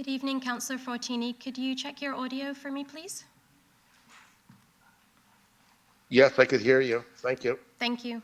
Good evening, Councillor Fortini. Could you check your audio for me, please? Yes, I could hear you. Thank you. Thank you.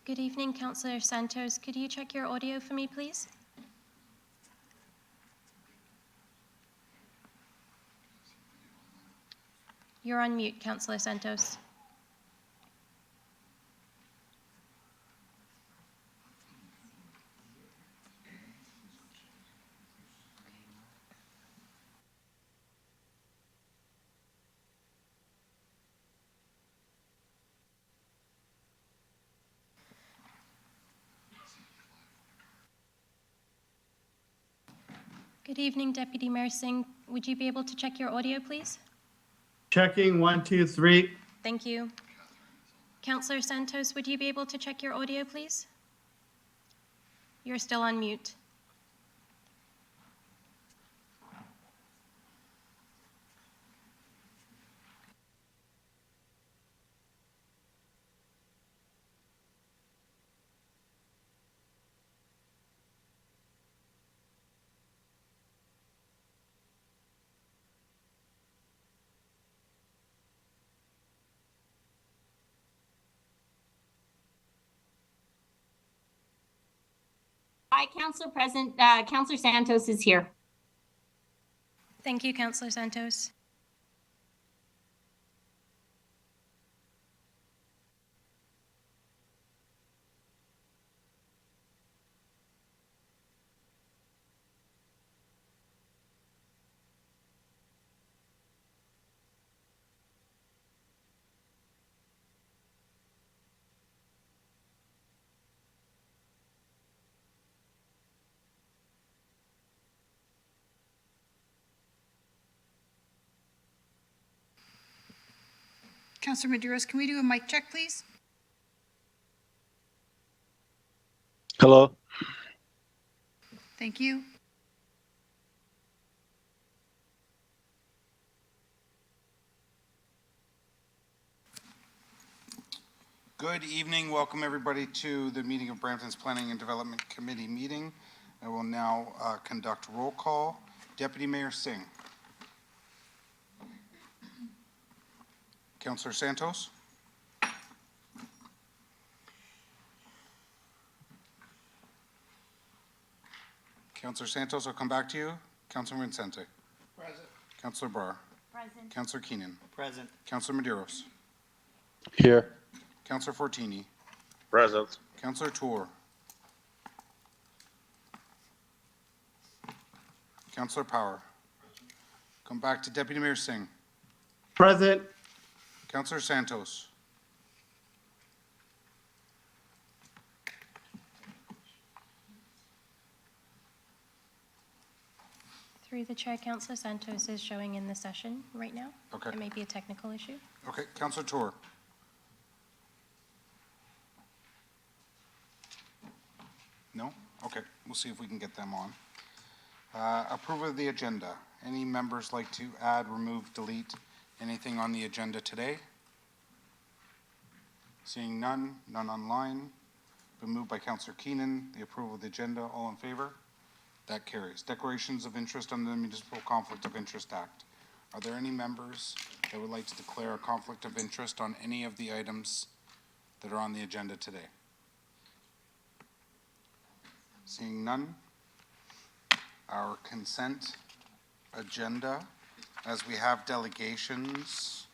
Good evening, Councillor Santos. Could you check your audio for me, please? You're on mute, Councillor Santos. Good evening, Deputy Mayor Singh. Would you be able to check your audio, please? Checking 1, 2, 3. Thank you. Councillor Santos, would you be able to check your audio, please? You're still on mute. Hi, Councillor President. Councillor Santos is here. Thank you, Councillor Santos. Councillor Medeiros, can we do a mic check, please? Hello. Thank you. Good evening. Welcome everybody to the meeting of Brampton's Planning and Development Committee meeting. I will now conduct roll call. Deputy Mayor Singh. Councillor Santos. Councillor Santos, I'll come back to you. Councillor Vincente. Present. Councillor Barr. Present. Councillor Keenan. Present. Councillor Medeiros. Here. Councillor Fortini. Present. Councillor Tour. Councillor Power. Come back to Deputy Mayor Singh. Present. Councillor Santos. Through the chair, Councillor Santos is showing in the session right now. Okay. It may be a technical issue. Okay, Councillor Tour. No? Okay, we'll see if we can get them on. Approval of the agenda. Any members like to add, remove, delete anything on the agenda today? Seeing none, none online. Been moved by Councillor Keenan. The approval of the agenda, all in favor? That carries. Declarations of interest under the Municipal Conflict of Interest Act. Are there any members that would like to declare a conflict of interest on any of the items that are on the agenda today? Seeing none, our consent agenda, as we have delegations,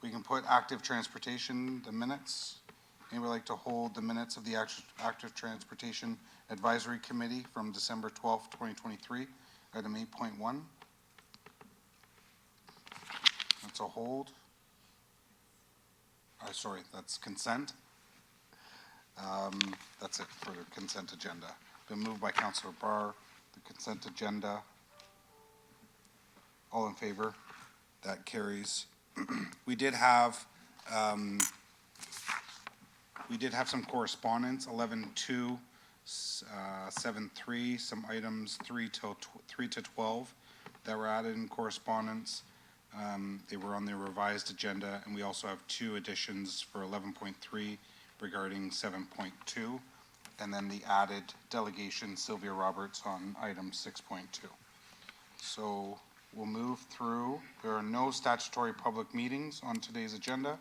we can put active transportation, the minutes. Anybody like to hold the minutes of the active transportation advisory committee from December 12th, 2023, item 8.1? That's a hold. Sorry, that's consent. That's it for the consent agenda. Been moved by Councillor Barr, the consent agenda. All in favor? That carries. We did have some correspondence, 11-2, 7-3, some items 3 to 12 that were added in correspondence. They were on the revised agenda, and we also have 2 additions for 11.3 regarding 7.2, and then the added delegation, Sylvia Roberts, on item 6.2. So we'll move through. There are no statutory public meetings on today's agenda.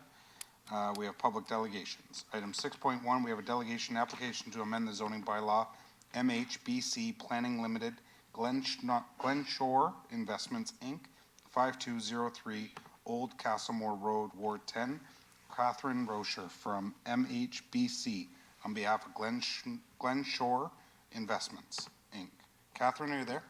We have public delegations. Item 6.1, we have a delegation application to amend the zoning bylaw, MHBC Planning Limited, Glenshore Investments, Inc., 5203 Old Castlemore Road, Ward 10. Catherine Rocher from MHBC on behalf of Glenshore Investments, Inc. Catherine, are you there?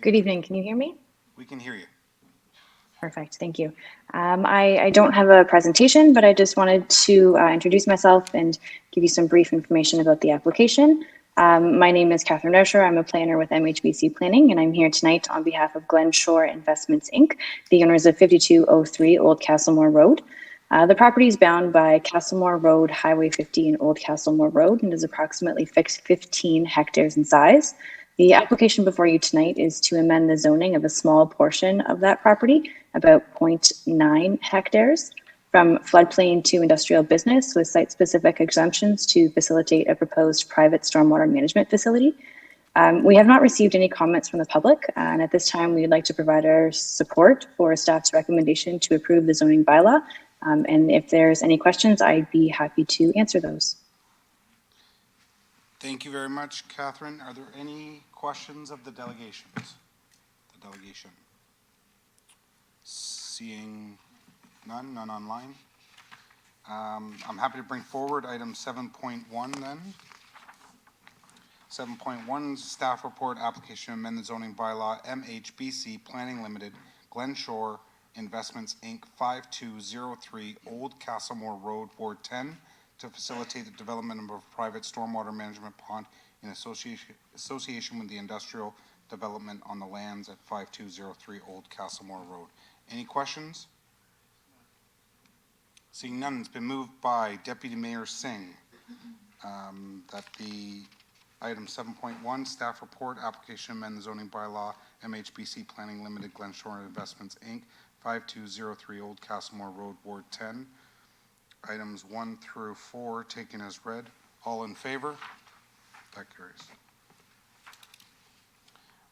Good evening. Can you hear me? We can hear you. Perfect. Thank you. I don't have a presentation, but I just wanted to introduce myself and give you some brief information about the application. My name is Catherine Rocher. I'm a planner with MHBC Planning, and I'm here tonight on behalf of Glenshore Investments, Inc., the owners of 5203 Old Castlemore Road. The property is bound by Castlemore Road, Highway 50, and Old Castlemore Road, and is approximately 15 hectares in size. The application before you tonight is to amend the zoning of a small portion of that property, about 0.9 hectares, from floodplain to industrial business with site-specific exemptions to facilitate a proposed private stormwater management facility. We have not received any comments from the public, and at this time, we'd like to provide our support for staff's recommendation to approve the zoning bylaw. And if there's any questions, I'd be happy to answer those. Thank you very much, Catherine. Are there any questions of the delegations? The delegation. Seeing none online. I'm happy to bring forward item 7.1 then. 7.1 staff report application to amend the zoning bylaw, MHBC Planning Limited, Glenshore Investments, Inc., 5203 Old Castlemore Road, Ward 10, to facilitate the development of a private stormwater management pond in association with the industrial development on the lands at 5203 Old Castlemore Road. Any questions? Seeing none, it's been moved by Deputy Mayor Singh that the item 7.1 staff report application amend the zoning bylaw, MHBC Planning Limited, Glenshore Investments, Inc., 5203 Old Castlemore Road, Ward 10. Items 1 through 4 taken as read. All in favor? That carries.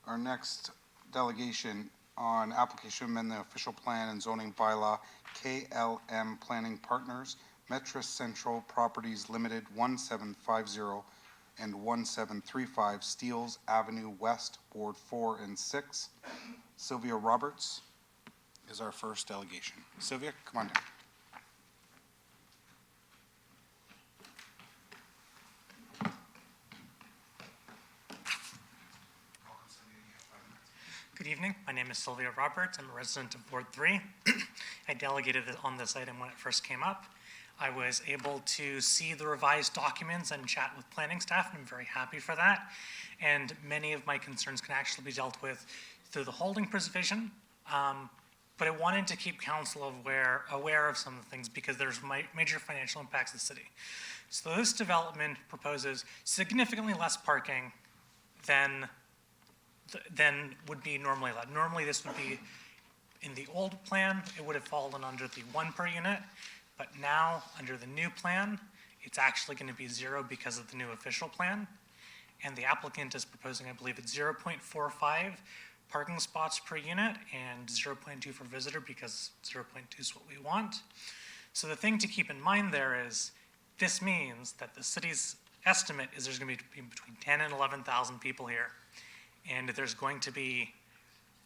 Our next delegation on application amend the official plan and zoning bylaw, KLM Planning Partners, Metro Central Properties Limited, 1750 and 1735 Steeles Avenue West, Ward 4 and 6. Sylvia Roberts. is our first delegation. Sylvia, come on down. Good evening. My name is Sylvia Roberts. I'm a resident of Ward 3. I delegated on this item when it first came up. I was able to see the revised documents and chat with planning staff, and I'm very happy for that. And many of my concerns can actually be dealt with through the holding provision. But I wanted to keep council aware of some of the things because there's major financial impacts to the city. So this development proposes significantly less parking than would be normally allowed. Normally, this would be, in the old plan, it would have fallen under the 1 per unit, but now, under the new plan, it's actually going to be 0 because of the new official plan. And the applicant is proposing, I believe, it's 0.45 parking spots per unit and 0.2 for visitor because 0.2 is what we want. So the thing to keep in mind there is, this means that the city's estimate is there's going to be between 10 and 11,000 people here. And there's going to be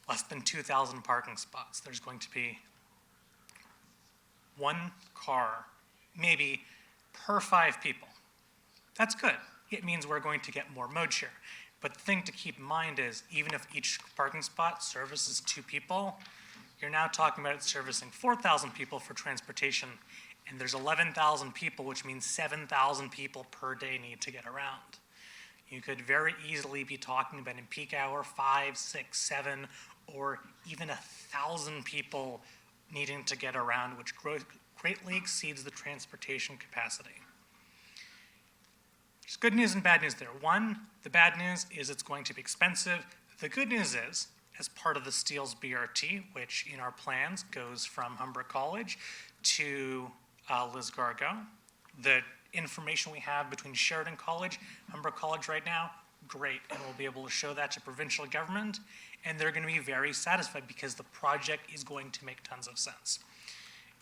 less than 2,000 parking spots. There's going to be 1 car, maybe per 5 people. That's good. It means we're going to get more mode share. But the thing to keep in mind is, even if each parking spot services 2 people, you're now talking about it servicing 4,000 people for transportation, and there's 11,000 people, which means 7,000 people per day need to get around. You could very easily be talking about in peak hour 5, 6, 7, or even 1,000 people needing to get around, which greatly exceeds the transportation capacity. There's good news and bad news there. 1, the bad news is it's going to be expensive. The good news is, as part of the Steeles BRT, which in our plans goes from Humber College to Lisgargo, the information we have between Sheridan College, Humber College right now, great, and we'll be able to show that to provincial government, and they're going to be very satisfied because the project is going to make tons of sense.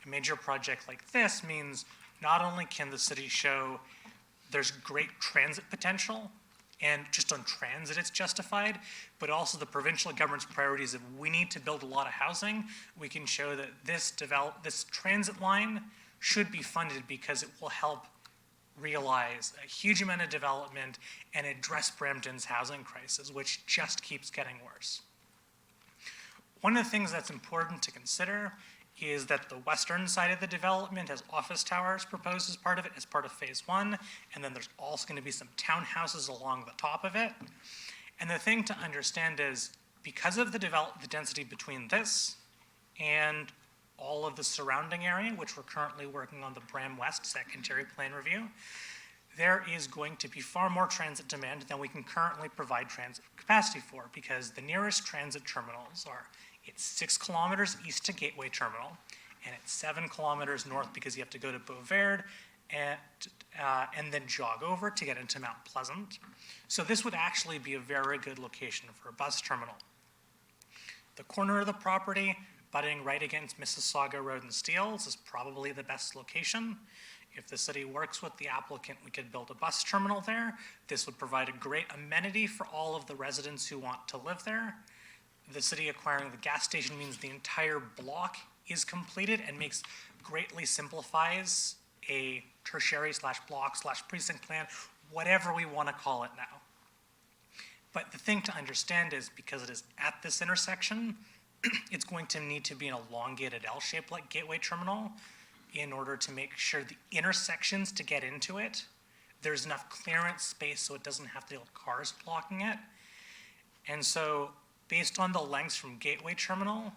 A major project like this means not only can the city show there's great transit potential, and just on transit it's justified, but also the provincial government's priorities of we need to build a lot of housing, we can show that this transit line should be funded because it will help realize a huge amount of development and address Brampton's housing crisis, which just keeps getting worse. One of the things that's important to consider is that the western side of the development has office towers proposed as part of it, as part of phase 1, and then there's also going to be some townhouses along the top of it. And the thing to understand is, because of the density between this and all of the surrounding area, which we're currently working on the Bram West secondary plan review, there is going to be far more transit demand than we can currently provide transit capacity for, because the nearest transit terminals are, it's 6 kilometers east to Gateway Terminal, and it's 7 kilometers north because you have to go to Beauvert and then jog over to get into Mount Pleasant. So this would actually be a very good location for a bus terminal. The corner of the property, butting right against Mississauga Road and Steeles, is probably the best location. If the city works with the applicant, we could build a bus terminal there. This would provide a great amenity for all of the residents who want to live there. The city acquiring the gas station means the entire block is completed and greatly simplifies a tertiary /block/precinct plan, whatever we want to call it now. But the thing to understand is, because it is at this intersection, it's going to need to be an elongated L shape like Gateway Terminal in order to make sure the intersections to get into it, there's enough clearance space so it doesn't have to deal with cars blocking it. And so based on the lengths from Gateway Terminal,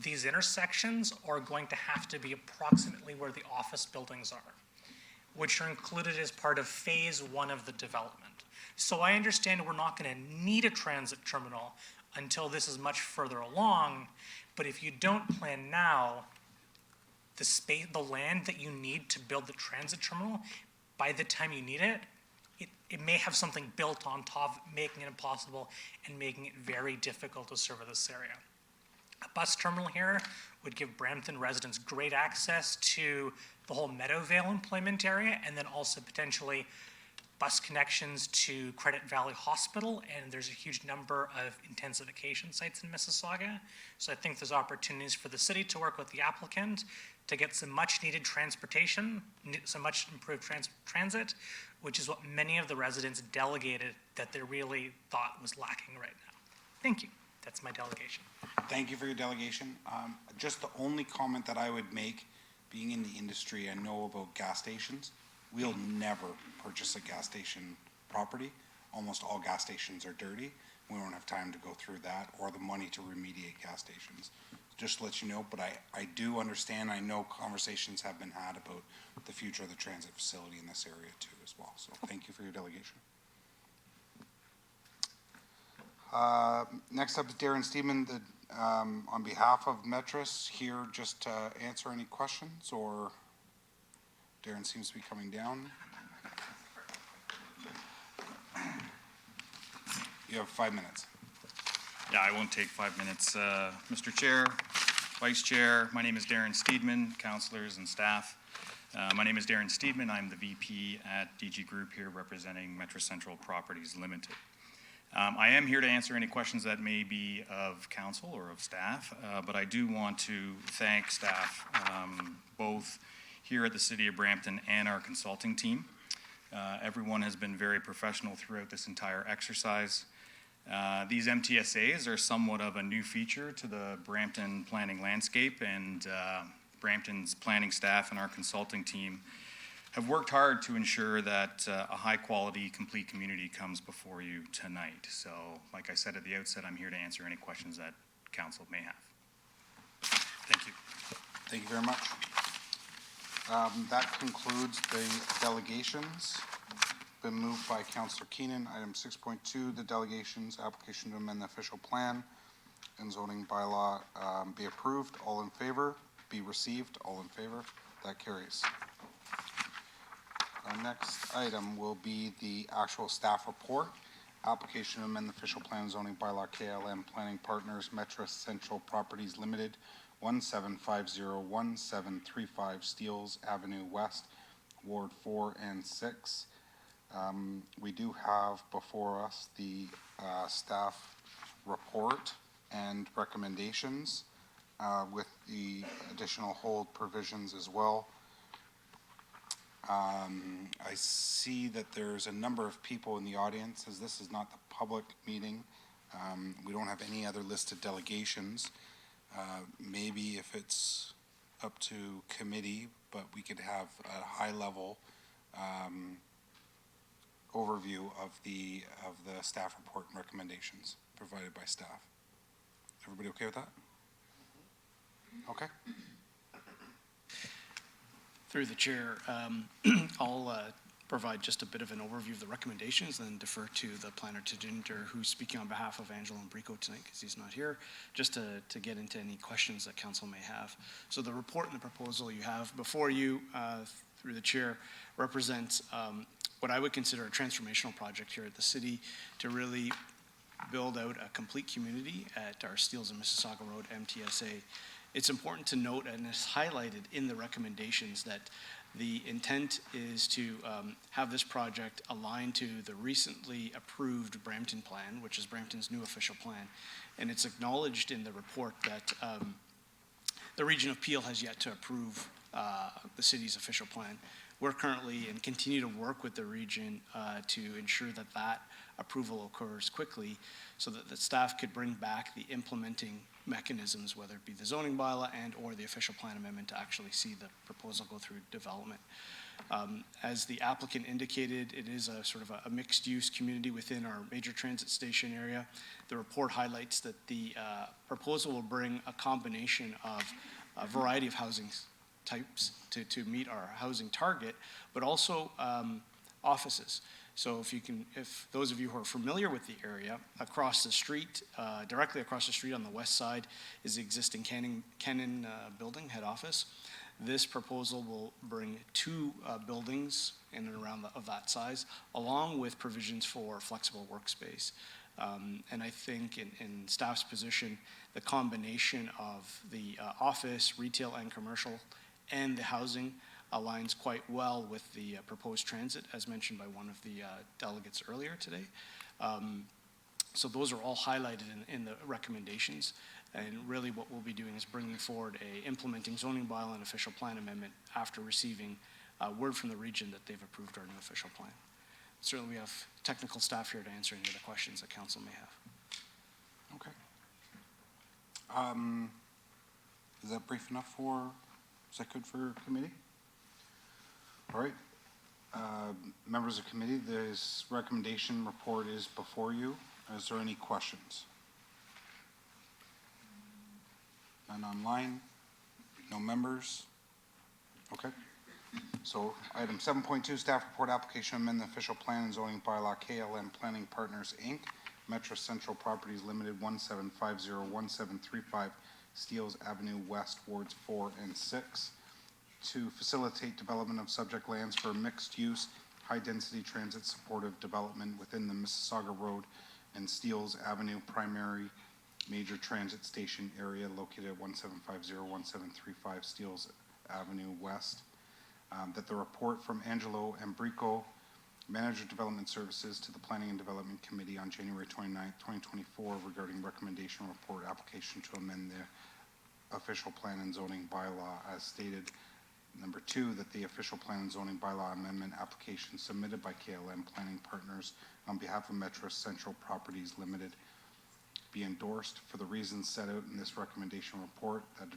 these intersections are going to have to be approximately where the office buildings are, which are included as part of phase 1 of the development. So I understand we're not going to need a transit terminal until this is much further along, but if you don't plan now, the land that you need to build the transit terminal, by the time you need it, it may have something built on top, making it impossible and making it very difficult to serve this area. A bus terminal here would give Brampton residents great access to the whole Meadowvale employment area, and then also potentially bus connections to Credit Valley Hospital, and there's a huge number of intensification sites in Mississauga. So I think there's opportunities for the city to work with the applicant to get some much-needed transportation, some much improved transit, which is what many of the residents delegated that they really thought was lacking right now. Thank you. That's my delegation. Thank you for your delegation. Just the only comment that I would make, being in the industry, I know about gas stations. We'll never purchase a gas station property. Almost all gas stations are dirty. We don't have time to go through that or the money to remediate gas stations. Just to let you know, but I do understand, I know conversations have been had about the future of the transit facility in this area too as well. So thank you for your delegation. Next up is Darren Steedman, on behalf of Metris, here just to answer any questions, or Darren seems to be coming down. You have 5 minutes. Yeah, I won't take 5 minutes. Mr. Chair, Vice Chair, my name is Darren Steedman, councillors and staff. My name is Darren Steedman. I'm the VP at DG Group here representing Metro Central Properties Limited. I am here to answer any questions that may be of council or of staff, but I do want to thank staff, both here at the City of Brampton and our consulting team. Everyone has been very professional throughout this entire exercise. These MTSAs are somewhat of a new feature to the Brampton planning landscape, and Brampton's planning staff and our consulting team have worked hard to ensure that a high-quality, complete community comes before you tonight. So, like I said at the outset, I'm here to answer any questions that council may have. Thank you. Thank you very much. That concludes the delegations. Been moved by Councillor Keenan. Item 6.2, the delegations, application to amend the official plan and zoning bylaw be approved. All in favor? Be received. All in favor? That carries. Our next item will be the actual staff report. Application to amend the official plan zoning bylaw KLM Planning Partners Metro Central Properties Limited 17501735 Steeles Avenue West, Ward 4 and 6. We do have before us the staff report and recommendations with the additional hold provisions as well. I see that there's a number of people in the audience, as this is not the public meeting. We don't have any other listed delegations. Maybe if it's up to committee, but we could have a high-level overview of the staff report and recommendations provided by staff. Everybody okay with that? Okay. Through the chair, I'll provide just a bit of an overview of the recommendations and then defer to the planner to Ginger, who's speaking on behalf of Angelo Umbrico tonight because he's not here, just to get into any questions that council may have. So the report and the proposal you have before you, through the chair, represents what I would consider a transformational project here at the city to really build out a complete community at our Steeles and Mississauga Road MTSA. It's important to note, and it's highlighted in the recommendations, that the intent is to have this project aligned to the recently approved Brampton Plan, which is Brampton's new official plan. And it's acknowledged in the report that the region of Peel has yet to approve the city's official plan. We're currently and continue to work with the region to ensure that that approval occurs quickly so that the staff could bring back the implementing mechanisms, whether it be the zoning bylaw and or the official plan amendment, to actually see the proposal go through development. As the applicant indicated, it is a sort of a mixed use community within our major transit station area. The report highlights that the proposal will bring a combination of a variety of housing types to meet our housing target, but also offices. So if those of you who are familiar with the area, across the street, directly across the street on the west side is the existing Canon building, head office. This proposal will bring two buildings in and around of that size, along with provisions for flexible workspace. And I think in staff's position, the combination of the office, retail, and commercial, and the housing aligns quite well with the proposed transit, as mentioned by one of the delegates earlier today. So those are all highlighted in the recommendations. And really what we'll be doing is bringing forward a implementing zoning bylaw and official plan amendment after receiving word from the region that they've approved our new official plan. Certainly we have technical staff here to answer any of the questions that council may have. Okay. Is that brief enough is that good for committee? All right. Members of committee, this recommendation report is before you. Is there any questions? None online? No members? Okay. So item 7.2, staff report application amend the official plan and zoning bylaw KLM Planning Partners, Inc., Metro Central Properties Limited, 17501735 Steeles Avenue West, Wards 4 and 6, to facilitate development of subject lands for mixed-use, high-density transit supportive development within the Mississauga Road and Steeles Avenue primary major transit station area located at 17501735 Steeles Avenue West. That the report from Angelo Ambrico, Manager Development Services, to the Planning and Development Committee on January 29, 2024 regarding recommendation report application to amend the official plan and zoning bylaw as stated. Number 2, that the official plan and zoning bylaw amendment application submitted by KLM Planning Partners on behalf of Metro Central Properties Limited be endorsed for the reasons set out in this recommendation report, that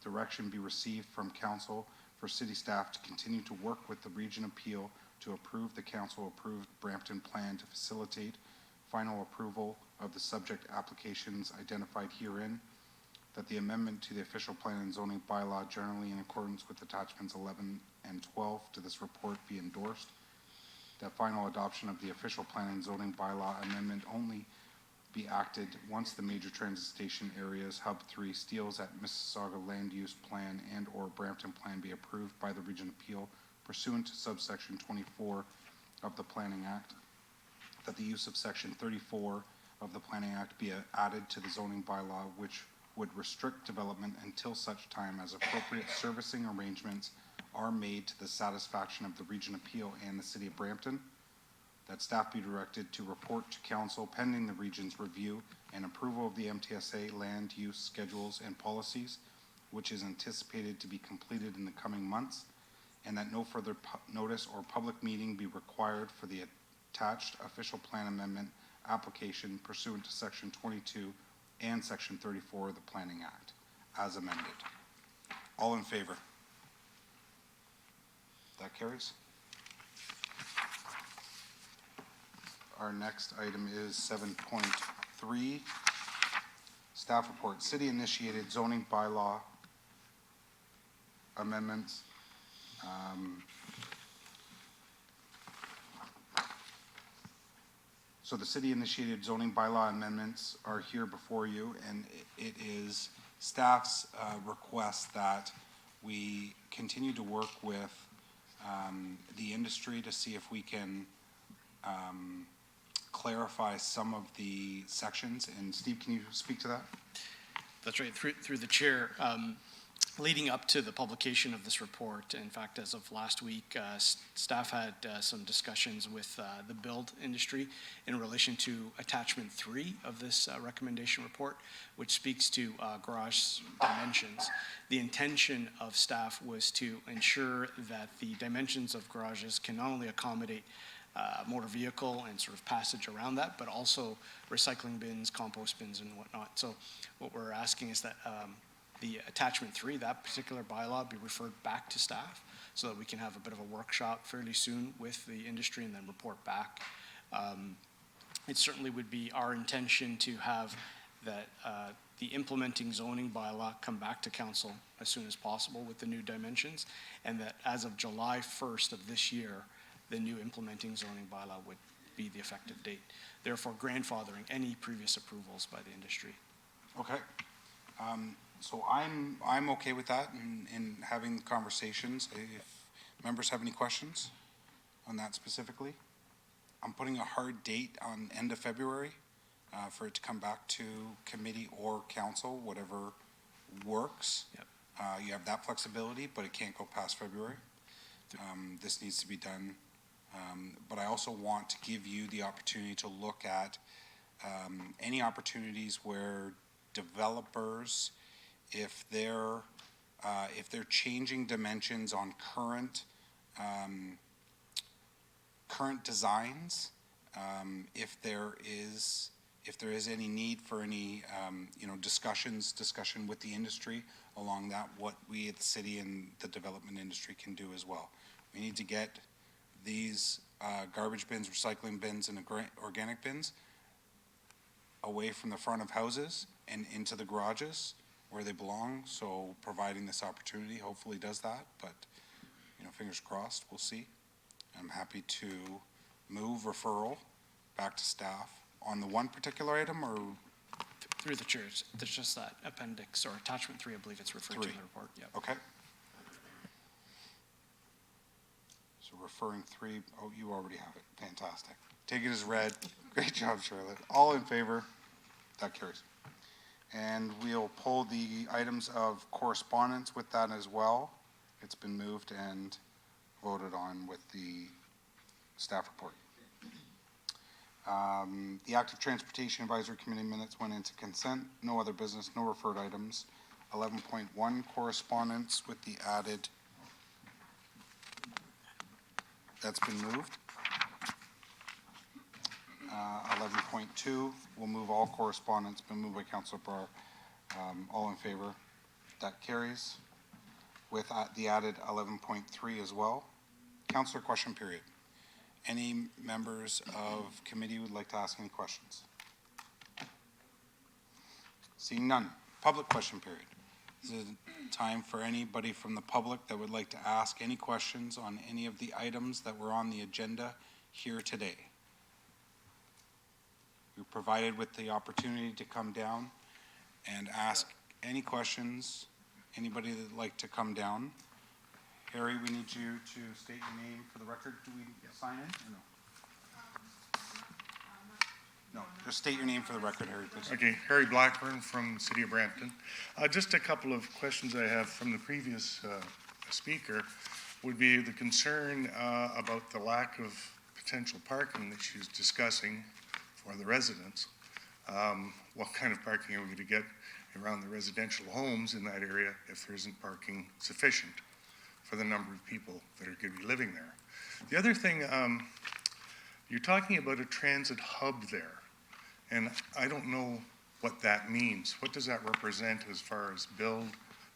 direction be received from council for city staff to continue to work with the region appeal to approve the council approved Brampton plan to facilitate final approval of the subject applications identified herein, that the amendment to the official plan and zoning bylaw generally in accordance with attachments 11 and 12 to this report be endorsed, that final adoption of the official plan and zoning bylaw amendment only be acted once the major transit station areas Hub 3 Steeles at Mississauga Land Use Plan and or Brampton Plan be approved by the Region Appeal pursuant to subsection 24 of the Planning Act, that the use of section 34 of the Planning Act be added to the zoning bylaw which would restrict development until such time as appropriate servicing arrangements are made to the satisfaction of the Region Appeal and the City of Brampton, that staff be directed to report to council pending the region's review and approval of the MTSA land use schedules and policies, which is anticipated to be completed in the coming months, and that no further notice or public meeting be required for the attached official plan amendment application pursuant to section 22 and section 34 of the Planning Act as amended. All in favor? That carries. Our next item is 7.3, staff report, city initiated zoning bylaw amendments. So the city initiated zoning bylaw amendments are here before you, and it is staff's request that we continue to work with the industry to see if we can clarify some of the sections. And Steve, can you speak to that? That's right. Through the chair, leading up to the publication of this report, in fact, as of last week, staff had some discussions with the build industry in relation to attachment 3 of this recommendation report, which speaks to garage dimensions. The intention of staff was to ensure that the dimensions of garages can not only accommodate motor vehicle and sort of passage around that, but also recycling bins, compost bins, and whatnot. So what we're asking is that the attachment 3, that particular bylaw, be referred back to staff so that we can have a bit of a workshop fairly soon with the industry and then report back. It certainly would be our intention to have that the implementing zoning bylaw come back to council as soon as possible with the new dimensions, and that as of July 1st of this year, the new implementing zoning bylaw would be the effective date, therefore grandfathering any previous approvals by the industry. Okay. So I'm okay with that and having conversations. If members have any questions on that specifically, I'm putting a hard date on end of February for it to come back to committee or council, whatever works. Yep. You have that flexibility, but it can't go past February. This needs to be done. But I also want to give you the opportunity to look at any opportunities where developers, if they're changing dimensions on current designs, if there is any need for any discussion with the industry along that, what we at the city and the development industry can do as well. We need to get these garbage bins, recycling bins, and organic bins away from the front of houses and into the garages where they belong. So providing this opportunity hopefully does that, but fingers crossed, we'll see. I'm happy to move referral back to staff on the one particular item, or Through the chairs, there's just that appendix or attachment 3, I believe it's referred to in the report. Yep. okay. So referring 3, oh, you already have it. Fantastic. Take it as read. Great job, Charlotte. All in favor? That carries. And we'll pull the items of correspondence with that as well. It's been moved and voted on with the staff report. The Active Transportation Advisory Committee minutes went into consent. No other business, no referred items. 11.1 correspondence with the added, that's been moved. 11.2, we'll move all correspondence, been moved by Councilor Barr. All in favor? That carries. With the added 11.3 as well. Councilor question period. Any members of committee would like to ask any questions? Seeing none. Public question period. This is time for anybody from the public that would like to ask any questions on any of the items that were on the agenda here today. You're provided with the opportunity to come down and ask any questions. Anybody that would like to come down. Harry, we need you to state your name for the record. Do we sign in or no? No, just state your name for the record, Harry, please. Okay, Harry Blackburn from City of Brampton. Just a couple of questions I have from the previous speaker would be the concern about the lack of potential parking that she's discussing for the residents. What kind of parking are we going to get around the residential homes in that area if there isn't parking sufficient for the number of people that are going to be living there? The other thing, you're talking about a transit hub there, and I don't know what that means. What does that represent as far as build,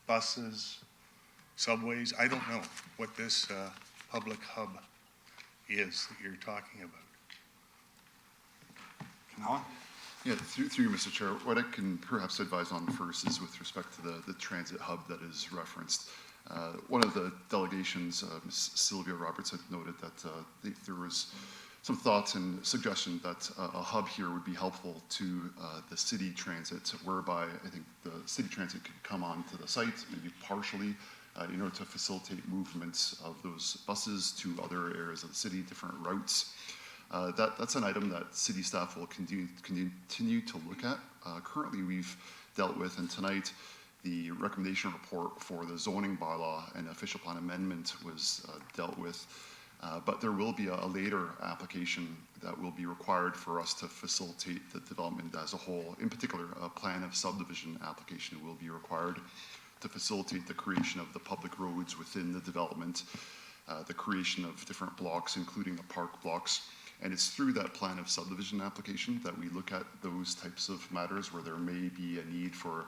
buses, subways? I don't know what this public hub is that you're talking about. Alan? Yeah, through you, Mr. Chair, what I can perhaps advise on first is with respect to the transit hub that is referenced. One of the delegations, Ms. Sylvia Roberts, had noted that there was some thoughts and suggestion that a hub here would be helpful to the city transit, whereby I think the city transit could come onto the site, maybe partially, in order to facilitate movements of those buses to other areas of the city, different routes. That's an item that city staff will continue to look at. Currently, we've dealt with, and tonight, the recommendation report for the zoning bylaw and official plan amendment was dealt with. But there will be a later application that will be required for us to facilitate the development as a whole. In particular, a plan of subdivision application will be required to facilitate the creation of the public roads within the development, the creation of different blocks, including the park blocks. And it's through that plan of subdivision application that we look at those types of matters where there may be a need for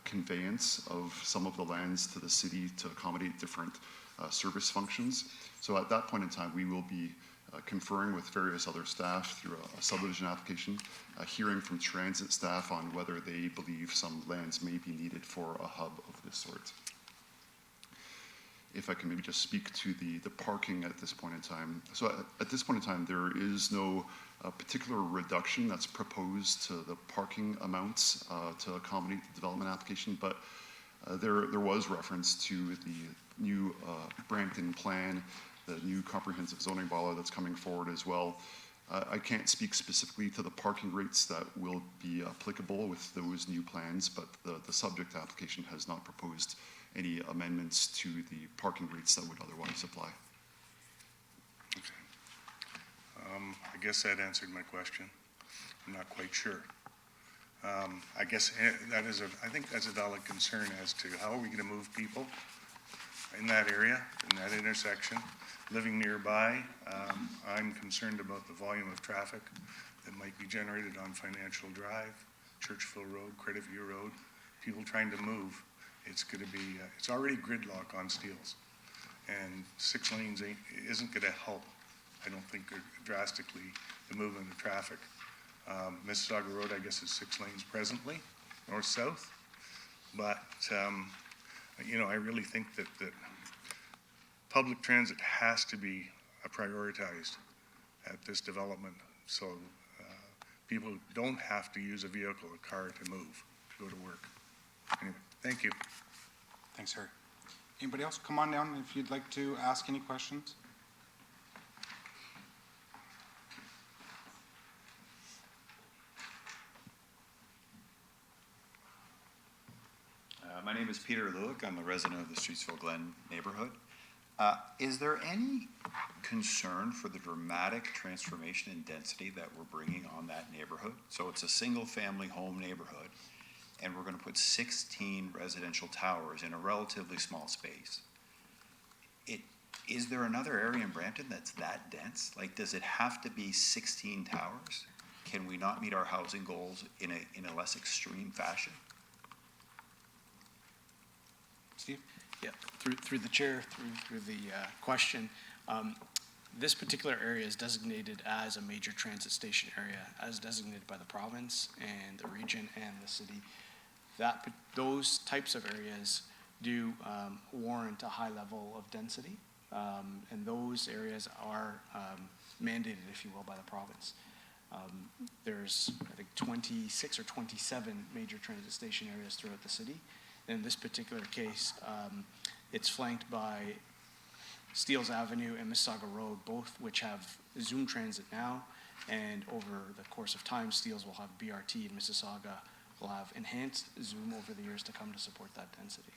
conveyance of some of the lands to the city to accommodate different service functions. So at that point in time, we will be conferring with various other staff through a subdivision application, hearing from transit staff on whether they believe some lands may be needed for a hub of this sort. If I can maybe just speak to the parking at this point in time. So at this point in time, there is no particular reduction that's proposed to the parking amounts to accommodate the development application, but there was reference to the new Brampton plan, the new comprehensive zoning bylaw that's coming forward as well. I can't speak specifically to the parking rates that will be applicable with those new plans, but the subject application has not proposed any amendments to the parking rates that would otherwise apply. I guess that answered my question. I'm not quite sure. I guess I think that's a valid concern as to how are we going to move people in that area, in that intersection, living nearby. I'm concerned about the volume of traffic that might be generated on Financial Drive, Churchville Road, Creditview Road, people trying to move. It's going to be, it's already gridlock on Steeles, and 6 lanes isn't going to help, I don't think, drastically the movement of traffic. Mississauga Road, I guess, is 6 lanes presently, north-south, but I really think that public transit has to be prioritized at this development, so people don't have to use a vehicle, a car to move, to go to work. Anyway, thank you. Thanks, Harry. Anybody else? Come on down if you'd like to ask any questions. My name is Peter Lewick. I'm a resident of the Streetsville Glen neighborhood. Is there any concern for the dramatic transformation in density that we're bringing on that neighborhood? So it's a single-family home neighborhood, and we're going to put 16 residential towers in a relatively small space. Is there another area in Brampton that's that dense? Like, does it have to be 16 towers? Can we not meet our housing goals in a less extreme fashion? Steve? Yeah, through the chair, through the question, this particular area is designated as a major transit station area, as designated by the province and the region and the city. Those types of areas do warrant a high level of density, and those areas are mandated, if you will, by the province. There's, I think, 26 or 27 major transit station areas throughout the city. In this particular case, it's flanked by Steeles Avenue and Mississauga Road, both which have Zoom Transit now, and over the course of time, Steeles will have BRT, and Mississauga will have enhanced Zoom over the years to come to support that density.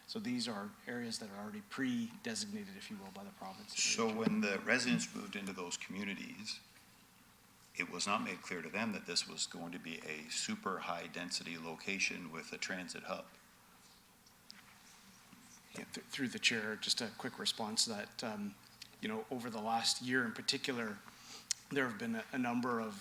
So these are areas that are already pre-designated, if you will, by the province. So when the residents moved into those communities, it was not made clear to them that this was going to be a super high density location with a transit hub. Yeah, through the chair, just a quick response to that. Over the last year in particular, there have been a number of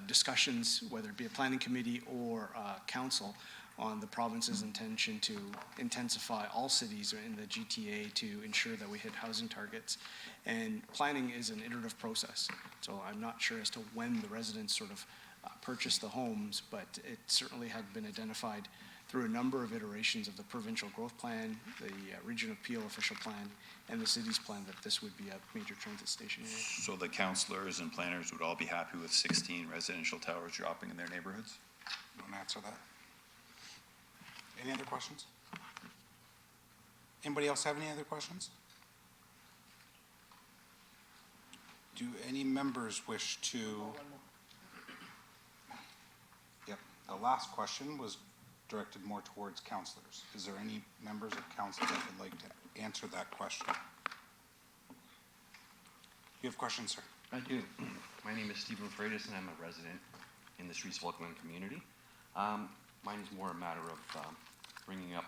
discussions, whether it be a planning committee or council, on the province's intention to intensify all cities in the GTA to ensure that we hit housing targets. And planning is an iterative process. So I'm not sure as to when the residents sort of purchase the homes, but it certainly had been identified through a number of iterations of the provincial growth plan, the region of Peel official plan, and the city's plan that this would be a major transit station area. So the councillors and planners would all be happy with 16 residential towers dropping in their neighborhoods? You want to answer that? Any other questions? Anybody else have any other questions? Do any members wish to? Yep, the last question was directed more towards councillors. Is there any members of council that would like to answer that question? You have questions, sir? I do. My name is Stephen Freitas, and I'm a resident in the Streetsville Glen community. Mine is more a matter of bringing up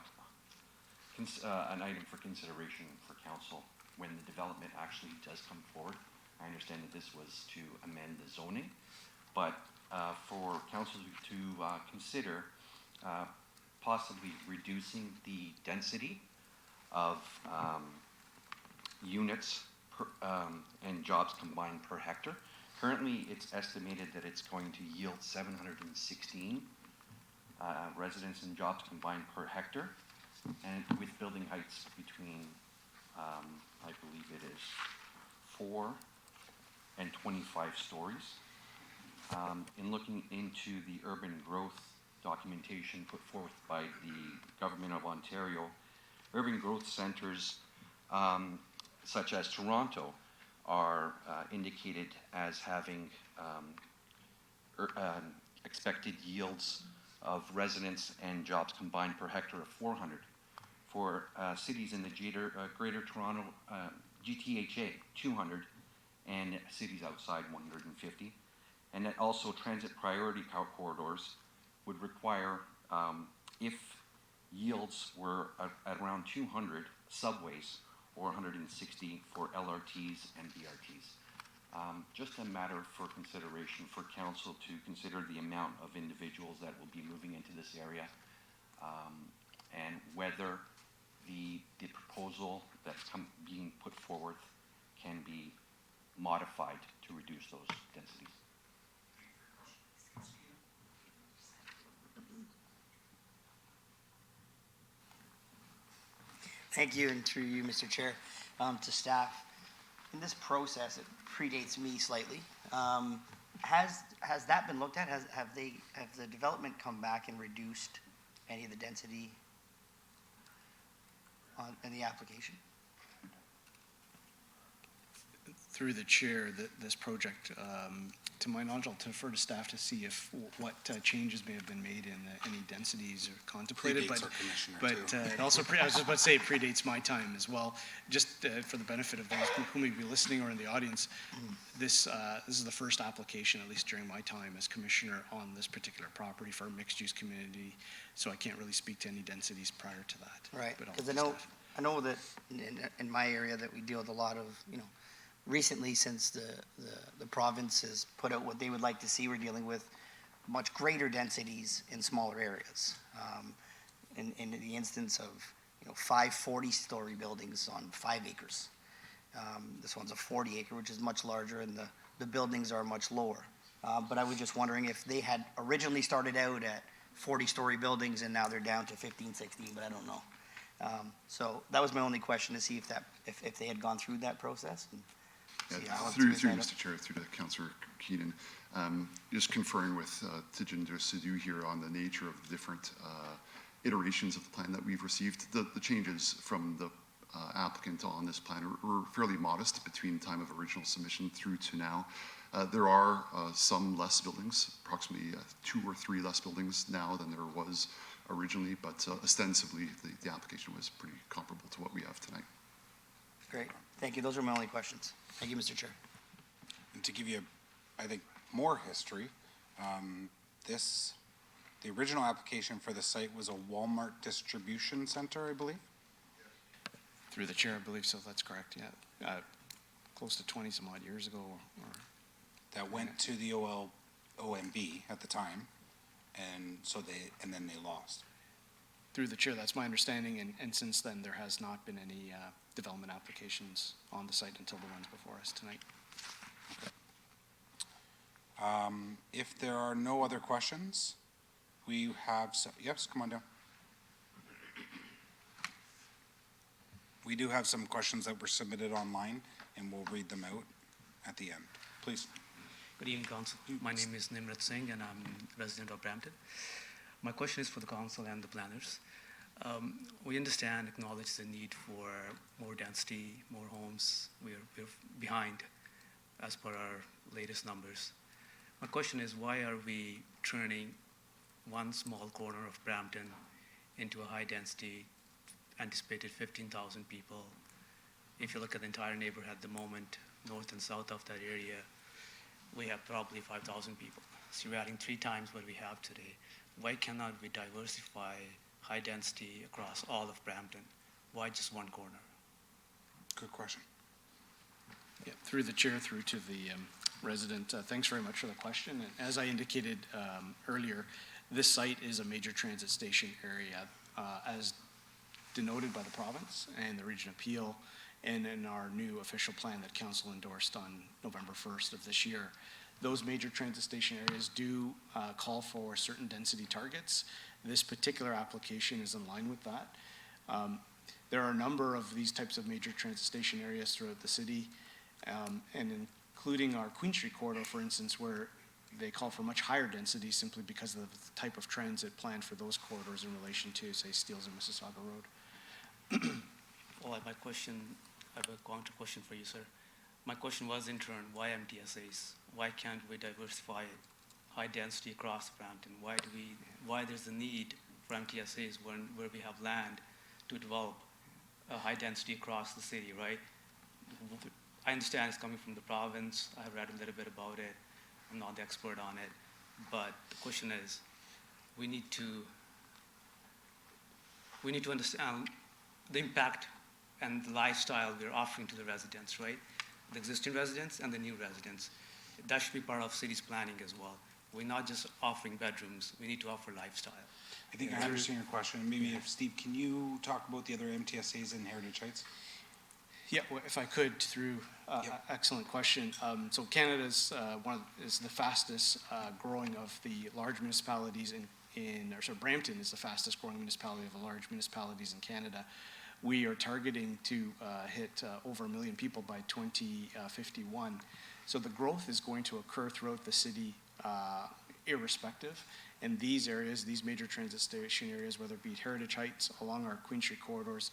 an item for consideration for council when the development actually does come forward. I understand that this was to amend the zoning, but for council to consider possibly reducing the density of units and jobs combined per hectare. Currently, it's estimated that it's going to yield 716 residents and jobs combined per hectare, and with building heights between, I believe it is 4 and 25 stories. In looking into the urban growth documentation put forth by the Government of Ontario, urban growth centers such as Toronto are indicated as having expected yields of residents and jobs combined per hectare of 400. for cities in the Greater Toronto GTHA, 200, and cities outside 150. And that also transit priority corridors would require, if yields were at around 200 subways or 160 for LRTs and BRTs. Just a matter for consideration for council to consider the amount of individuals that will be moving into this area, and whether the proposal that's being put forward can be modified to reduce those densities. Thank you, and through you, Mr. Chair, to staff. In this process, it predates me slightly. Has that been looked at? Have the development come back and reduced any of the density in the application? Through the chair, this project, to my knowledge, I'll defer to staff to see if what changes may have been made in any densities are contemplated. Predates our commissioner, but too. it also, I was just about to say, it predates my time as well. Just for the benefit of those who may be listening or in the audience, this is the first application, at least during my time as commissioner, on this particular property for a mixed-use community. So I can't really speak to any densities prior to that. Right, but I'll because let staff. I know that in my area that we deal with a lot of, recently since the province has put out what they would like to see, we're dealing with much greater densities in smaller areas. In the instance of, 5 40-story buildings on 5 acres. This one's a 40 acre, which is much larger, and the buildings are much lower. But I was just wondering if they had originally started out at 40-story buildings and now they're down to 15, 16, but I don't know. So that was my only question, to see if they had gone through that process. And see how it's Through set up. Mr. Chair, through to Councillor Keenan, just conferring with Tejinder Sidhu here on the nature of the different iterations of the plan that we've received. The changes from the applicant on this plan were fairly modest between time of original submission through to now. There are some less buildings, approximately 2 or 3 less buildings now than there was originally, but ostensibly the application was pretty comparable to what we have tonight. Great, thank you. Those are my only questions. Thank you, Mr. Chair. And to give you, I think, more history, the original application for the site was a Walmart distribution center, I believe. Through the chair, I believe so. That's correct. Yeah, close to 20 some odd years ago. That went to the OMB at the time, and then they lost. Through the chair, that's my understanding, and since then there has not been any development applications on the site until the ones before us tonight. If there are no other questions, we have yes, come on down. We do have some questions that were submitted online, and we'll read them out at the end. Please. Good evening, Council. My name is Nimrat Singh, and I'm a resident of Brampton. My question is for the Council and the planners. We understand, acknowledge the need for more density, more homes. We're behind as per our latest numbers. My question is, why are we turning one small corner of Brampton into a high density, anticipated 15,000 people? If you look at the entire neighborhood at the moment, north and south of that area, we have probably 5,000 people. So you're adding 3 times what we have today. Why cannot we diversify high density across all of Brampton? Why just one corner? Good question. Yeah, through the chair, through to the resident, thanks very much for the question. And as I indicated earlier, this site is a major transit station area, as denoted by the province and the region appeal, and in our new official plan that council endorsed on November 1st of this year. Those major transit station areas do call for certain density targets. This particular application is in line with that. There are a number of these types of major transit station areas throughout the city, and including our Queen Street corridor, for instance, where they call for much higher density simply because of the type of transit planned for those corridors in relation to, say, Steeles and Mississauga Road. Well, my question, I have a counter question for you, sir. My question was in turn, why MTSAs? Why can't we diversify high density across Brampton? Why there's a need for MTSAs where we have land to develop a high density across the city, right? I understand it's coming from the province. I've read a little bit about it. I'm not the expert on it. But the question is, we need to understand the impact and the lifestyle we're offering to the residents, right? The existing residents and the new residents. That should be part of city's planning as well. We're not just offering bedrooms, we need to offer lifestyle. I think I understand your question. Maybe if Steve, can you talk about the other MTSAs in Heritage Heights? Yeah, well, if I could, through excellent question. So Canada is is the fastest growing of the large municipalities Brampton is the fastest growing municipality of the large municipalities in Canada. We are targeting to hit over 1 million people by 2051. So the growth is going to occur throughout the city irrespective. And these areas, these major transit station areas, whether it be Heritage Heights along our Queen Street corridors,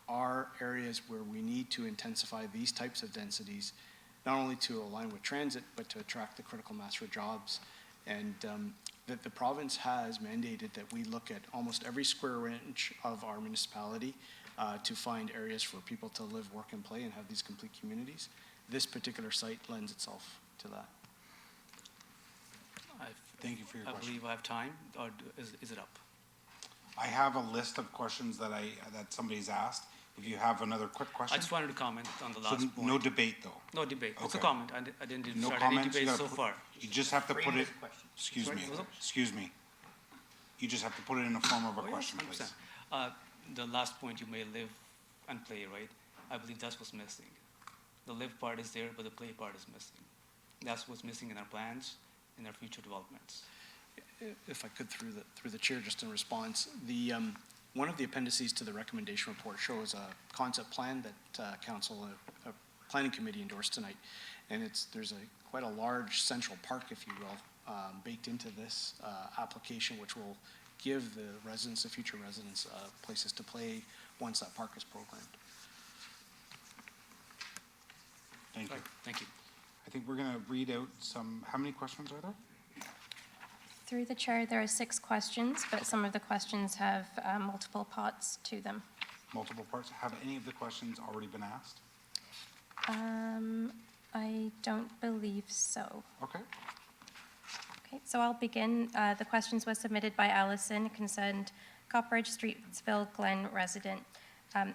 are areas where we need to intensify these types of densities, not only to align with transit, but to attract the critical mass for jobs. And that the province has mandated that we look at almost every square inch of our municipality to find areas for people to live, work, and play and have these complete communities. This particular site lends itself to that. Thank you for your question. I believe I have time, or is it up? I have a list of questions that somebody's asked. If you have another quick question. I just wanted to comment on the last point. No debate, though. No debate. It's a Okay. comment. I didn't No start any comments, you debate gotta so far. You just have to put it, excuse Sorry, me, what's up? excuse me. You just have to put it in the form of a Oh, yes, question, please. 100%. The last point, you may live and play, right? I believe that's what's missing. The live part is there, but the play part is missing. That's what's missing in our plans, in our future developments. If I could, through the chair, just in response, one of the appendices to the recommendation report shows a concept plan that a planning committee endorsed tonight, and there's quite a large central park, if you will, baked into this application, which will give the residents, the future residents, places to play once that park is programmed. Thank you. Thank you. I think we're going to read out how many questions are there? Through the chair, there are 6 questions, but some of the questions have multiple parts to them. Multiple parts. Have any of the questions already been asked? I don't believe so. Okay. Okay, so I'll begin. The questions were submitted by Allison, concerned Copperidge, Streetsville Glen resident.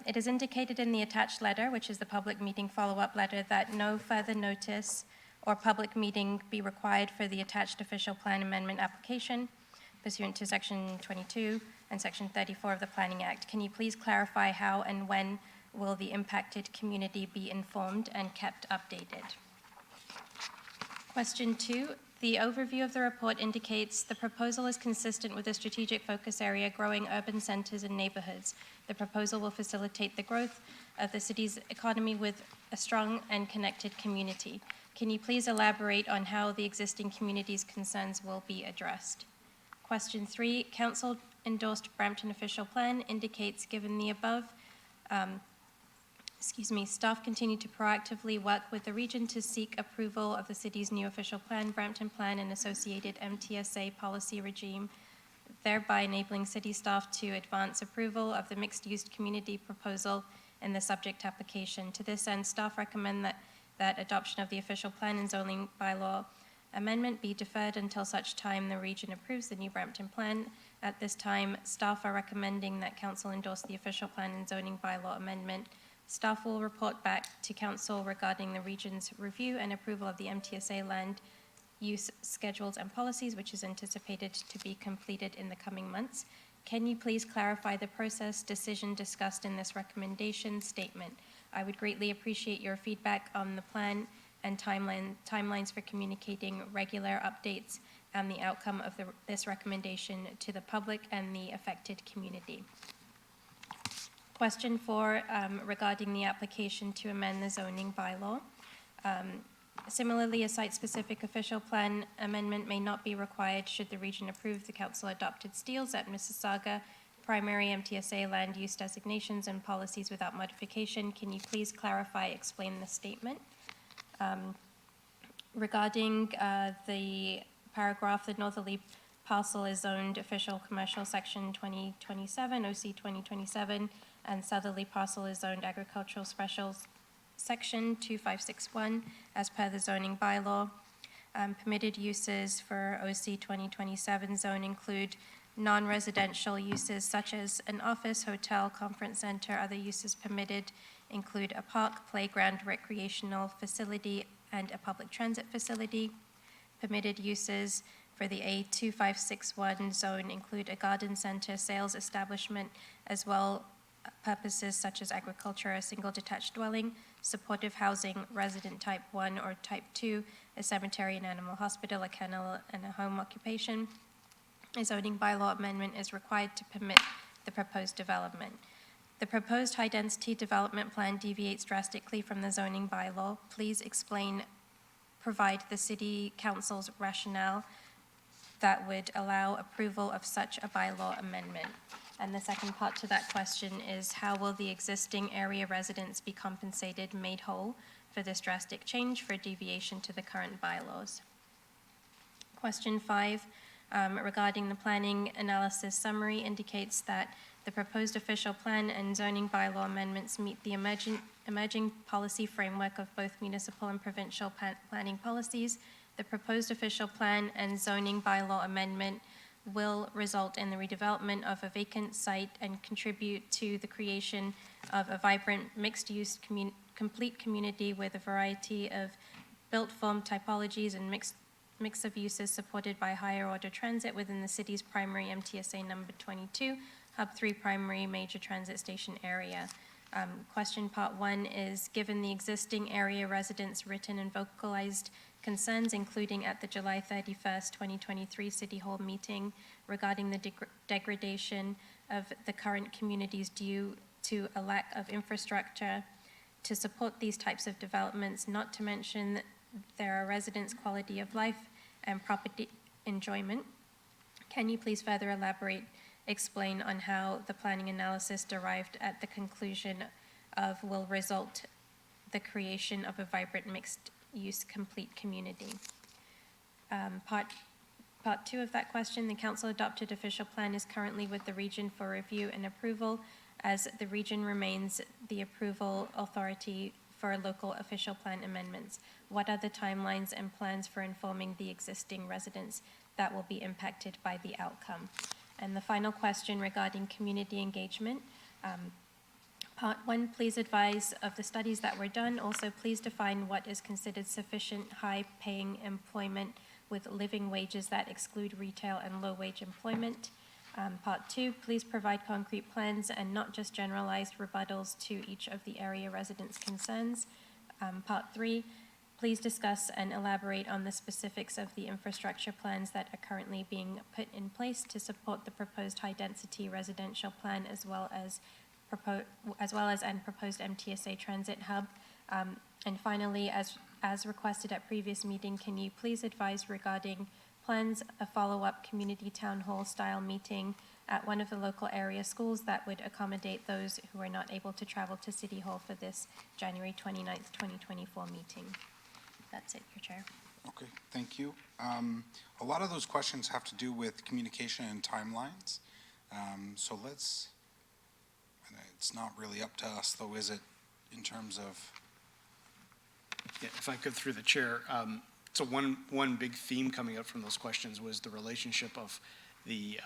It is indicated in the attached letter, which is the public meeting follow-up letter, that no further notice or public meeting be required for the attached official plan amendment application pursuant to Section 22 and Section 34 of the Planning Act. Can you please clarify how and when will the impacted community be informed and kept updated? Question 2, the overview of the report indicates the proposal is consistent with the strategic focus area growing urban centers and neighborhoods. The proposal will facilitate the growth of the city's economy with a strong and connected community. Can you please elaborate on how the existing community's concerns will be addressed? Question 3, council endorsed Brampton official plan indicates given the above, staff continue to proactively work with the region to seek approval of the city's new official plan, Brampton Plan, and associated MTSA policy regime, thereby enabling city staff to advance approval of the mixed-use community proposal in the subject application. To this end, staff recommend that adoption of the official plan and zoning bylaw amendment be deferred until such time the region approves the new Brampton Plan. At this time, staff are recommending that council endorse the official plan and zoning bylaw amendment. Staff will report back to council regarding the region's review and approval of the MTSA land use schedules and policies, which is anticipated to be completed in the coming months. Can you please clarify the process decision discussed in this recommendation statement? I would greatly appreciate your feedback on the plan and timelines for communicating regular updates and the outcome of this recommendation to the public and the affected community. Question 4, regarding the application to amend the zoning bylaw. Similarly, a site-specific official plan amendment may not be required should the region approve the council-adopted steels at Mississauga, primary MTSA land use designations and policies without modification. Can you please clarify, explain the statement? Regarding the paragraph, the northerly parcel is zoned official commercial section 2027, OC 2027, and southerly parcel is zoned agricultural specials section 2561 as per the zoning bylaw. Permitted uses for OC 2027 zone include non-residential uses such as an office, hotel, conference center. Other uses permitted include a park, playground, recreational facility, and a public transit facility. Permitted uses for the A2561 zone include a garden center, sales establishment, as well purposes such as agriculture, a single detached dwelling, supportive housing, resident type 1 or type 2, a cemetery and animal hospital, a kennel, and a home occupation. A zoning bylaw amendment is required to permit the proposed development. The proposed high-density development plan deviates drastically from the zoning bylaw. Please provide the City Council's rationale that would allow approval of such a bylaw amendment. And the second part to that question is, how will the existing area residents be compensated, made whole for this drastic change for deviation to the current bylaws? Question 5, regarding the planning analysis summary, indicates that the proposed official plan and zoning bylaw amendments meet the emerging policy framework of both municipal and provincial planning policies. The proposed official plan and zoning bylaw amendment will result in the redevelopment of a vacant site and contribute to the creation of a vibrant mixed-use complete community with a variety of built form typologies and mix of uses supported by higher order transit within the city's primary MTSA number 22, Hub 3 primary major transit station area. Question part 1 is, given the existing area residents' written and vocalized concerns, including at the July 31st, 2023 City Hall meeting regarding the degradation of the current communities due to a lack of infrastructure to support these types of developments, not to mention their residents' quality of life and property enjoyment. Can you please further explain on how the planning analysis derived at the conclusion of will result the creation of a vibrant mixed-use complete community? Part 2 of that question, the council adopted official plan is currently with the region for review and approval, as the region remains the approval authority for local official plan amendments. What are the timelines and plans for informing the existing residents that will be impacted by the outcome? And the final question regarding community engagement. Part 1, please advise of the studies that were done. Also, please define what is considered sufficient high-paying employment with living wages that exclude retail and low-wage employment. Part 2, please provide concrete plans and not just generalized rebuttals to each of the area residents' concerns. Part 3, please discuss and elaborate on the specifics of the infrastructure plans that are currently being put in place to support the proposed high-density residential plan, as well as proposed MTSA transit hub. And finally, as requested at previous meeting, can you please advise regarding plans a follow-up community town hall style meeting at one of the local area schools that would accommodate those who are not able to travel to City Hall for this January 29th, 2024 meeting? That's it, Your Chair. Okay, thank you. A lot of those questions have to do with communication and timelines. So it's not really up to us though, is it, in terms of? Yeah, if I could, through the chair. So one big theme coming up from those questions was the relationship of the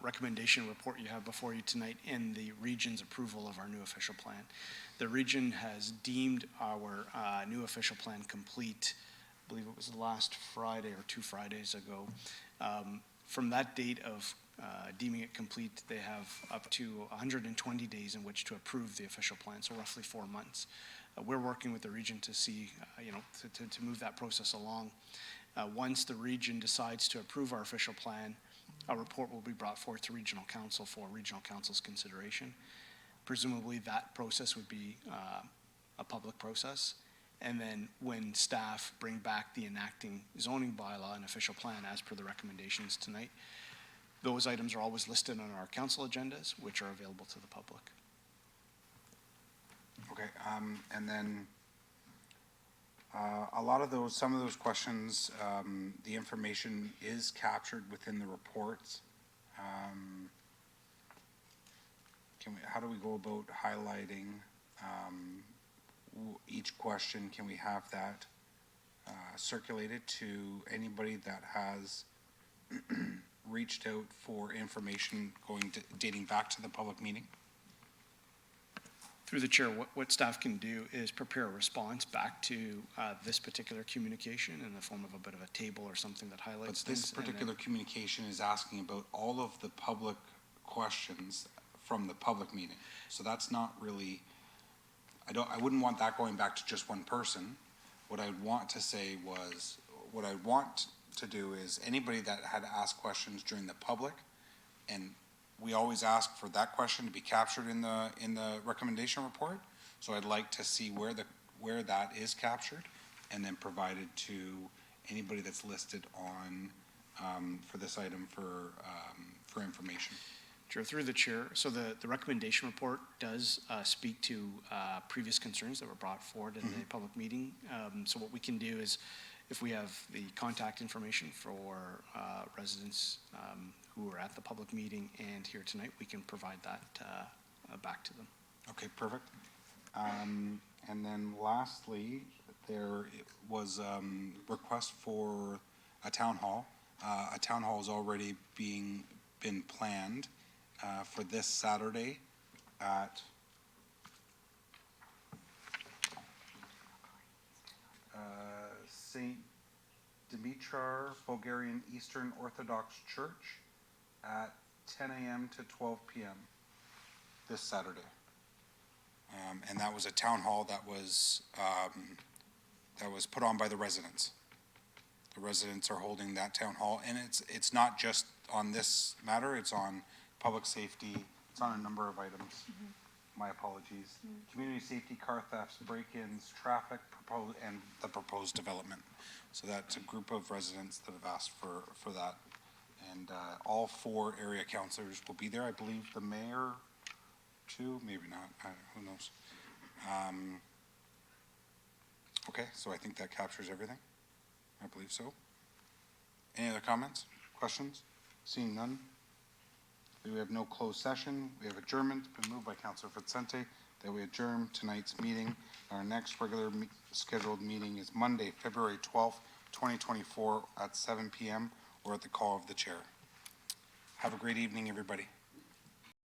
recommendation report you have before you tonight and the region's approval of our new official plan. The region has deemed our new official plan complete. I believe it was last Friday or 2 Fridays ago. From that date of deeming it complete, they have up to 120 days in which to approve the official plan, so roughly 4 months. We're working with the region to see, to move that process along. Once the region decides to approve our official plan, a report will be brought forth to regional council for regional council's consideration. Presumably that process would be a public process. And then when staff bring back the enacting zoning bylaw and official plan as per the recommendations tonight, those items are always listed on our council agendas, which are available to the public. Okay, and then Some of those questions, the information is captured within the reports. How do we go about highlighting each question? Can we have that circulated to anybody that has reached out for information dating back to the public meeting? Through the chair, what staff can do is prepare a response back to this particular communication in the form of a bit of a table or something that highlights But this things, and then- particular communication is asking about all of the public questions from the public meeting. So that's not really, I wouldn't want that going back to just one person. What I'd want to say was, what I want to do is anybody that had asked questions during the public, and we always ask for that question to be captured in the recommendation report. So I'd like to see where that is captured and then provided to anybody that's listed on, for this item for information. Sure, through the chair. So the recommendation report does speak to previous concerns that were brought forward in the public meeting. So what we can do is, if we have the contact information for residents who were at the public meeting and here tonight, we can provide that back to them. Okay, perfect. And then lastly, there was request for a town hall. A town hall is already been planned for this Saturday at St. Dimitar Bulgarian Eastern Orthodox Church at 10 a.m. to 12 p.m. this Saturday. And that was a town hall that was put on by the residents. The residents are holding that town hall, and it's not just on this matter, it's on public safety, it's on a number of items. My apologies. Community safety, car thefts, break-ins, traffic, and the proposed development. So that's a group of residents that have asked for that. And all 4 area councilors will be there. I believe the mayor too, maybe not, who knows. Okay, so I think that captures everything. I believe so. Any other comments, questions? Seeing none. We have no closed session. We have adjournment. It's been moved by Councilor Vicente that we adjourn tonight's meeting. Our next regular scheduled meeting is Monday, February 12th, 2024 at 7 p.m. or at the call of the chair. Have a great evening, everybody.